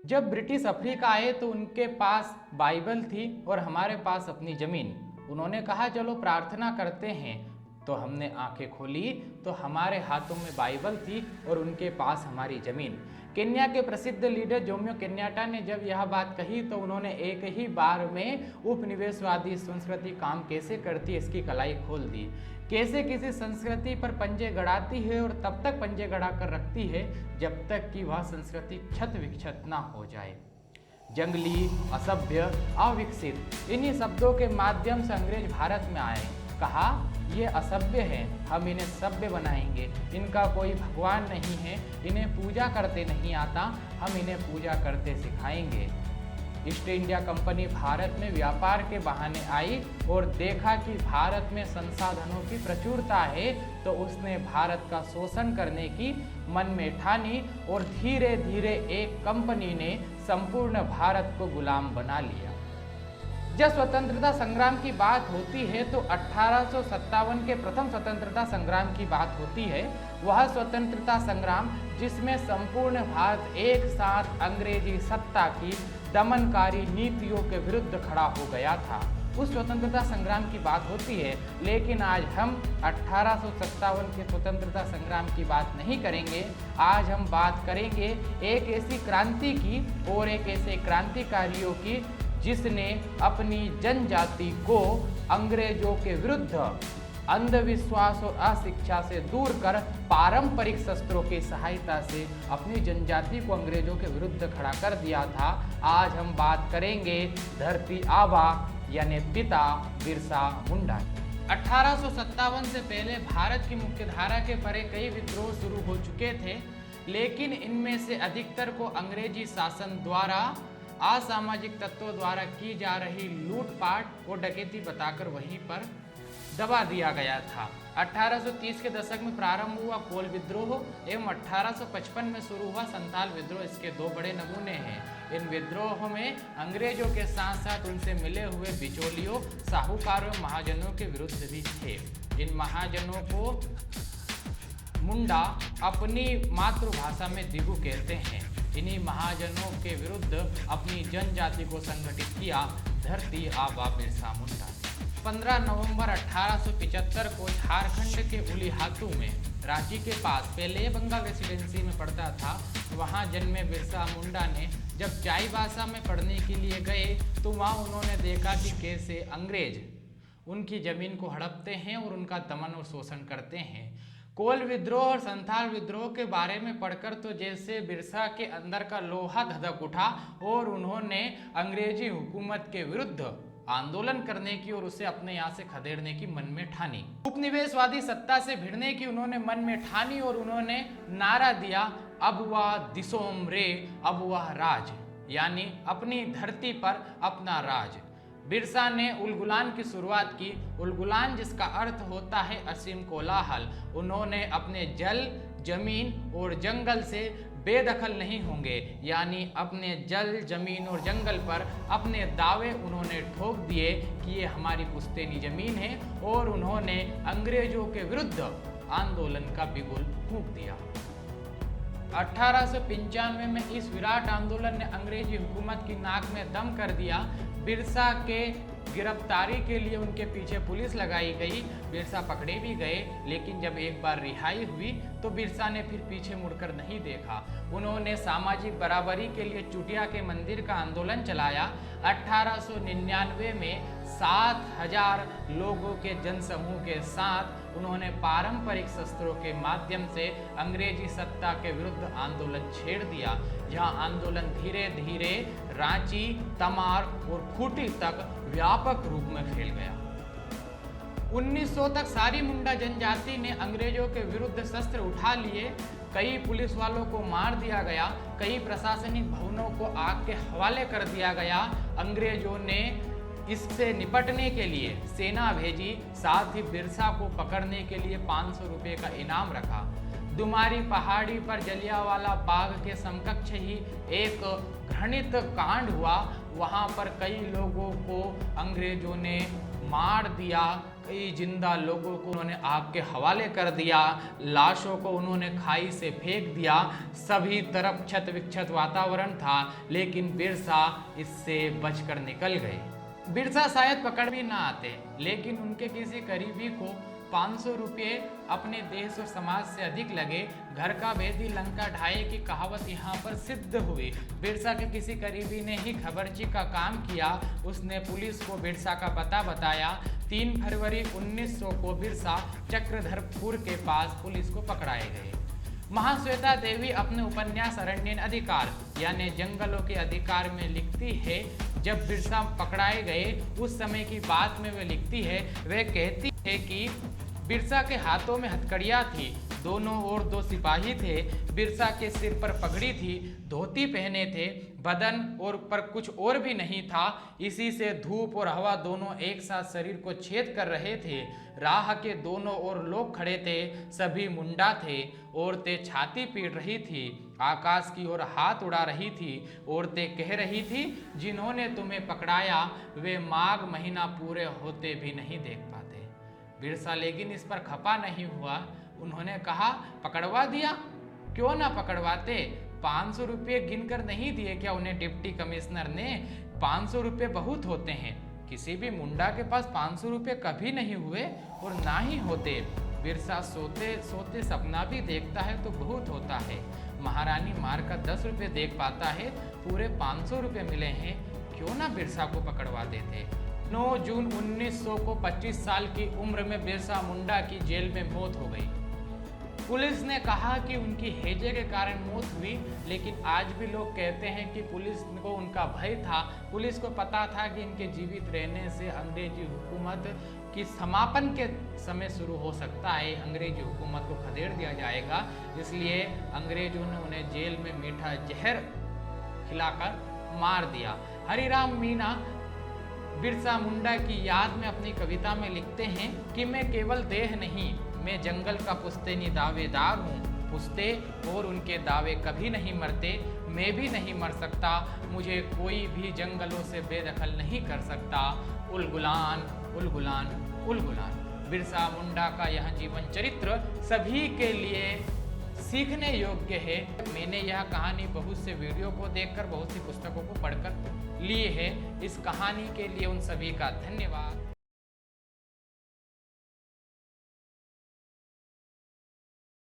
जब British Africa आए तो उनके पास बाइबल थी और हमारे पास अपनी ज़मीन। उन्होंने कहा चलो प्रार्थना करते हैं। तो हमने आंखें खोली तो हमारे हाथों में बाइबल थी और उनके पास हमारी ज़मीन। केन्या के प्रसिद्ध लीडर जोमो केन्याटा ने जब यह बात कही तो उन्होंने एक ही बार में उपनिवेशवादी संस्कृति काम कैसे करती है इसकी कलाई खोल दी। कैसे किसी संस्कृति पर पंजे गड़ाती है और तब तक पंजे गड़ा कर रखती है जब तक कि वह संस्कृति क्षत विक्षत ना हो जाए। जंगली, असभ्य, अविकसित, इन्हीं शब्दों के माध्यम से अंग्रेज भारत में आए। कहा ये असभ्य है, हम इन्हें सभ्य बनाएंगे। इनका कोई भगवान नहीं है, इन्हें पूजा करते नहीं आता, हम इन्हें पूजा करते सिखाएंगे। ईस्ट इंडिया कंपनी भारत में व्यापार के बहाने आई और देखा कि भारत में संसाधनों की प्रचुरता है तो उसने भारत का शोषण करने की मन में ठानी और धीरे धीरे एक कंपनी ने संपूर्ण भारत को गुलाम बना लिया। जब स्वतंत्रता संग्राम की बात होती है तो 1857 के प्रथम स्वतंत्रता संग्राम की बात होती है। वह स्वतंत्रता संग्राम जिसमें संपूर्ण भारत एक साथ अंग्रेजी सत्ता की दमनकारी नीतियों के विरुद्ध खड़ा हो गया था, उस स्वतंत्रता संग्राम की बात होती है। लेकिन आज हम 1857 के स्वतंत्रता संग्राम की बात नहीं करेंगे। आज हम बात करेंगे एक ऐसी क्रांति की और एक ऐसे क्रांतिकारियों की जिसने अपनी जनजाति को अंग्रेजों के विरुद्ध अंधविश्वास और अशिक्षा से दूर कर पारंपरिक शस्त्रों की सहायता से अपनी जनजाति को अंग्रेजों के विरुद्ध खड़ा कर दिया था। आज हम बात करेंगे धरती आबा यानी पिता बिरसा मुंडा। 1857 से पहले भारत की मुख्यधारा के परे कई विद्रोह शुरू हो चुके थे, लेकिन इनमें से अधिकतर को अंग्रेजी शासन द्वारा असामाजिक तत्वों द्वारा की जा रही लूटपाट और डकैती बताकर वहीं पर दबा दिया गया था। 1830 के दशक में प्रारंभ हुआ कोल विद्रोह एवं 1855 में शुरू हुआ संथाल विद्रोह इसके दो बड़े नमूने हैं। इन विद्रोहों में अंग्रेजों के साथ साथ उनसे मिले हुए बिचौलियों, साहूकारों, महाजनों के विरुद्ध भी थे। इन महाजनों को मुंडा अपनी मातृभाषा में दिगु कहते हैं। इन्हीं महाजनों के विरुद्ध अपनी जनजाति को संगठित किया धरती आबा बिरसा मुंडा। 15 नवंबर 1875 को झारखंड के उलीहातू में रांची के पास, पहले ये बंगाल रेसिडेंसी में पढ़ता था, वहाँ जन्मे बिरसा मुंडा ने जब चाईबासा में पढ़ने के लिए गए तो वहाँ उन्होंने देखा कि कैसे अंग्रेज उनकी जमीन को हड़पते हैं और उनका दमन और शोषण करते हैं। कोल विद्रोह और संथाल विद्रोह के बारे में पढ़कर तो जैसे बिरसा के अंदर का लोहा धधक उठा और उन्होंने अंग्रेजी हुकूमत के विरुद्ध आंदोलन करने की और उसे अपने यहाँ से खदेड़ने की मन में ठानी। उपनिवेशवादी सत्ता से भिड़ने की उन्होंने मन में ठानी और उन्होंने नारा दिया, अब वह दिसोम रे, अब वह राज, यानी अपनी धरती पर अपना राज। बिरसा ने उलगुलान की शुरुआत की। उलगुलान जिसका अर्थ होता है असीम कोलाहल। उन्होंने अपने जल, जमीन और जंगल से बेदखल नहीं होंगे, यानी अपने जल, जमीन और जंगल पर अपने दावे उन्होंने ठोक दिए कि ये हमारी पुश्तैनी जमीन है और उन्होंने अंग्रेजों के विरुद्ध आंदोलन का बिगुल फूंक दिया। 1895 में इस विराट आंदोलन ने अंग्रेजी हुकूमत की नाक में दम कर दिया। बिरसा के गिरफ्तारी के लिए उनके पीछे पुलिस लगाई गई। बिरसा पकड़े भी गए, लेकिन जब एक बार रिहाई हुई तो बिरसा ने फिर पीछे मुड़कर नहीं देखा। उन्होंने सामाजिक बराबरी के लिए चुटिया के मंदिर का आंदोलन चलाया। 1899 में 7000 लोगों के जनसमूह के साथ उन्होंने पारंपरिक शस्त्रों के माध्यम से अंग्रेजी सत्ता के विरुद्ध आंदोलन छेड़ दिया। यह आंदोलन धीरे धीरे रांची, तमार और खूंटी तक व्यापक रूप में फैल गया। 1900 तक सारी मुंडा जनजाति ने अंग्रेजों के विरुद्ध शस्त्र उठा लिए। कई पुलिस वालों को मार दिया गया, कई प्रशासनिक भवनों को आग के हवाले कर दिया गया। अंग्रेजों ने इससे निपटने के लिए सेना भेजी, साथ ही बिरसा को पकड़ने के लिए 500 रुपये का इनाम रखा। दुमारी पहाड़ी पर जलियांवाला बाग के समकक्ष ही एक घृणित कांड हुआ। वहाँ पर कई लोगों को अंग्रेजों ने मार दिया, कई जिंदा लोगों को उन्होंने आग के हवाले कर दिया, लाशों को उन्होंने खाई से फेंक दिया। सभी तरफ क्षत विक्षत वातावरण था, लेकिन बिरसा इससे बचकर निकल गए। बिरसा शायद पकड़ भी ना आते, लेकिन उनके किसी करीबी को 500 रुपये अपने देश और समाज से अधिक लगे। घर का भेदी लंका ढाए की कहावत यहाँ पर सिद्ध हुई। बिरसा के किसी करीबी ने ही खबरची का काम किया। उसने पुलिस को बिरसा का पता बताया। 3 फरवरी 1900 को बिरसा चक्रधरपुर के पास पुलिस को पकड़ाए गए। महाश्वेता देवी अपने उपन्यास अरण्यन अधिकार यानी जंगलों के अधिकार में लिखती है, जब बिरसा पकड़ाए गए उस समय की बात में वे लिखती है। वह कहती है कि बिरसा के हाथों में हथकड़ियाँ थी, दोनों ओर 2 सिपाही थे। बिरसा के सिर पर पगड़ी थी, धोती पहने थे, बदन और पर कुछ और भी नहीं था। इसी से धूप और हवा दोनों एक साथ शरीर को छेद कर रहे थे। राह के दोनों ओर लोग खड़े थे, सभी मुंडा थे। औरतें छाती पीट रही थी, आकाश की ओर हाथ उड़ा रही थी। औरतें कह रही थी, जिन्होंने तुम्हें पकड़ाया वे माघ महीना पूरे होते भी नहीं देख पाते। बिरसा लेकिन इस पर खपा नहीं हुआ। उन्होंने कहा, पकड़वा दिया, क्यों ना पकड़वाते। 500 रुपये गिनकर नहीं दिए क्या उन्हें डिप्टी कमिश्नर ने? 500 रुपये बहुत होते हैं। किसी भी मुंडा के पास 500 रुपये कभी नहीं हुए और ना ही होते। बिरसा सोते सोते सपना भी देखता है तो बहुत होता है। महारानी मार का 10 रुपये देख पाता है, पूरे 500 रुपये मिले हैं, क्यों ना बिरसा को पकड़वा देते। 9 जून 1900 को 25 साल की उम्र में बिरसा मुंडा की जेल में मौत हो गई। पुलिस ने कहा कि उनकी हैजे के कारण मौत हुई, लेकिन आज भी लोग कहते हैं कि पुलिस को उनका भय था। पुलिस को पता था कि इनके जीवित रहने से अंग्रेजी हुकूमत की समापन के समय शुरू हो सकता है, अंग्रेजी हुकूमत को खदेड़ दिया जाएगा। इसलिए अंग्रेजों ने उन्हें जेल में मीठा जहर खिलाकर मार दिया। हरिराम मीना बिरसा मुंडा की याद में अपनी कविता में लिखते हैं कि मैं केवल देह नहीं, मैं जंगल का पुश्तैनी दावेदार हूँ। पुश्ते और उनके दावे कभी नहीं मरते, मैं भी नहीं मर सकता। मुझे कोई भी जंगलों से बेदखल नहीं कर सकता। उलगुलान उलगुलान उलगुलान। बिरसा मुंडा का यह जीवन चरित्र सभी के लिए सीखने योग्य है। मैंने यह कहानी बहुत से वीडियो को देखकर, बहुत सी पुस्तकों को पढ़कर ली है। इस कहानी के लिए उन सभी का धन्यवाद।